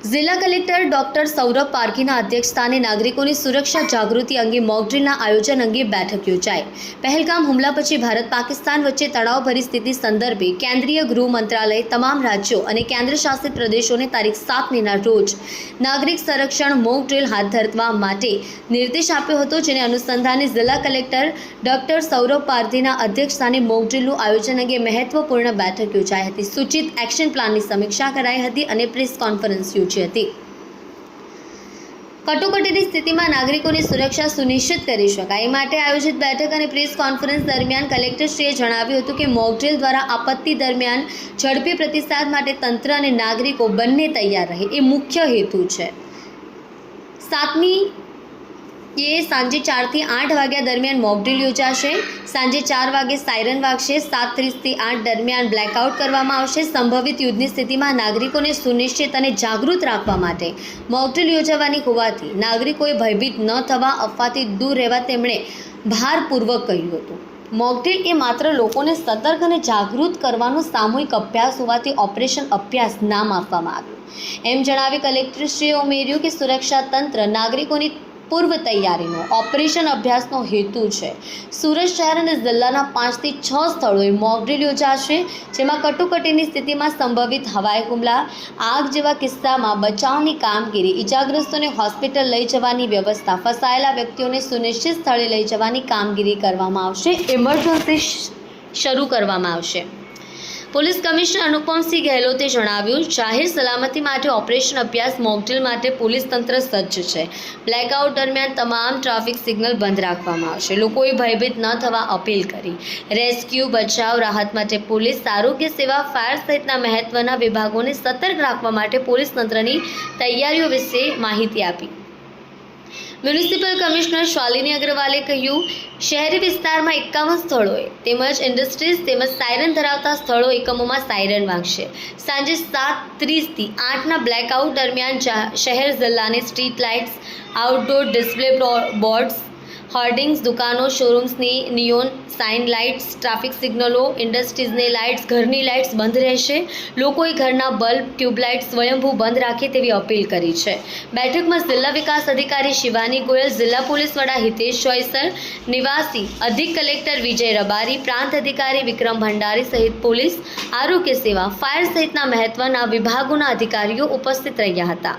જિલ્લા collector doctor Saurabh પારઘીના અધ્યક્ષસ્થાને નાગરિકોની સુરક્ષા જાગૃતિ અંગે મોકડ્રીલના આયોજન અંગે બેઠક યોજાઈ। પહેલગામ હુમલા પછી ભારત પાકિસ્તાન વચ્ચે તણાવભરી સ્થિતિ સંદર્ભે કેન્દ્રીય ગૃહ મંત્રાલય તમામ રાજ્યો અને કેન્દ્રશાસિત પ્રદેશોને તારીખ 7 મેના રોજ નાગરિક સંરક્ષણ મોકડ્રીલ હાથ ધરવા માટે નિર્દેશ આપ્યો હતો, જેને અનુસંધાને જિલ્લા કલેક્ટર ડોક્ટર સૌરભ પારઘીના અધ્યક્ષસ્થાને મોકડ્રીલનું આયોજન અંગે મહત્વપૂર્ણ બેઠક યોજાઈ હતી। સૂચિત એક્શન પ્લાનની સમીક્ષા કરાઈ હતી અને પ્રેસ કોન્ફરન્સ યોજી હતી। કટોકટીની સ્થિતિમાં નાગરિકોની સુરક્ષા સુનિશ્ચિત કરી શકાય એ માટે આયોજિત બેઠક અને પ્રેસ કોન્ફરન્સ દરમિયાન કલેક્ટરશ્રીએ જણાવ્યું હતું કે મોકડ્રીલ દ્વારા આપત્તિ દરમિયાન ઝડપી પ્રતિસાદ માટે તંત્ર અને નાગરિકો બંને તૈયાર રહે એ મુખ્ય હેતુ છે। 7મી સાંજે 4 થી 8 વાગ્યા દરમિયાન મોકડ્રીલ યોજાશે। સાંજે 4 વાગે સાયરન વાગશે। 7:30 થી 8 દરમિયાન બ્લેકઆઉટ કરવામાં આવશે। સંભવિત યુદ્ધની સ્થિતિમાં નાગરિકોને સુનિશ્ચિત અને જાગૃત રાખવા માટે મોકડ્રીલ યોજવાની હોવાથી નાગરિકોએ ભયભીત ન થવા, અફવાથી દૂર રહેવા તેમણે ભારપૂર્વક કહ્યું હતું। મોકડ્રીલ એ માત્ર લોકોને સતર્ક અને જાગૃત કરવાનો સામૂહિક અભ્યાસ હોવાથી ઓપરેશન અભ્યાસ નામ આપવામાં આવ્યું। એમ જણાવી કલેક્ટરશ્રીએ ઉમેર્યું કે સુરક્ષા તંત્ર નાગરિકોની પૂર્વ તૈયારીનો ઓપરેશન અભ્યાસનો હેતુ છે। સુરત શહેર અને જિલ્લાના 5 થી 6 સ્થળોએ મોકડ્રીલ યોજાશે, જેમાં કટોકટીની સ્થિતિમાં સંભવિત હવાઈ હુમલા, આગ જેવા કિસ્સામાં બચાવની કામગીરી, ઇજાગ્રસ્તોને હોસ્પિટલ લઈ જવાની વ્યવસ્થા, ફસાયેલા વ્યક્તિઓને સુનિશ્ચિત સ્થળે લઈ જવાની કામગીરી કરવામાં આવશે। ઇમરજન્સી શરૂ કરવામાં આવશે। પોલીસ કમિશનર અનુપમસિંહ ગહેલોતે જણાવ્યું, જાહેર સલામતી માટે ઓપરેશન અભ્યાસ મોકડ્રીલ માટે પોલીસ તંત્ર સજ્જ છે। બ્લેકઆઉટ દરમિયાન તમામ ટ્રાફિક સિગ્નલ બંધ રાખવામાં આવશે। લોકોએ ભયભીત ન થવા અપીલ કરી। રેસ્ક્યુ, બચાવ, રાહત માટે પોલીસ, આરોગ્ય સેવા, ફાયર સહિતના મહત્વના વિભાગોને સતર્ક રાખવા માટે પોલીસ તંત્રની તૈયારીઓ વિશે માહિતી આપી। મ્યુનિસિપલ કમિશનર શાલિની અગ્રવાલે કહ્યું, શહેરી વિસ્તારમાં 51 સ્થળોએ તેમજ ઇન્ડસ્ટ્રીઝ તેમજ સાયરન ધરાવતા સ્થળો એકમોમાં સાયરન વાગશે। સાંજે 7:30 થી 8ના બ્લેકઆઉટ દરમિયાન શહેર જિલ્લાની street lights, outdoor display boards, hoardings, દુકાનો, શોરૂમ્સની નિયોન સાઇન લાઇટ્સ, ટ્રાફિક સિગ્નલો, ઇન્ડસ્ટ્રીઝની લાઇટ્સ, ઘરની લાઇટ્સ બંધ રહેશે। લોકોએ ઘરના બલ્બ, ટ્યુબલાઇટ સ્વયંભૂ બંધ રાખે તેવી અપીલ કરી છે। બેઠકમાં જિલ્લા વિકાસ અધિકારી શિવાની ગોયલ, જિલ્લા પોલીસ વડા હિતેશ જોયસર, નિવાસી અધિક કલેક્ટર વિજય રબારી, પ્રાંત અધિકારી વિક્રમ ભંડારી સહિત પોલીસ, આરોગ્ય સેવા, ફાયર સહિતના મહત્વના વિભાગોના અધિકારીઓ ઉપસ્થિત રહ્યા હતા।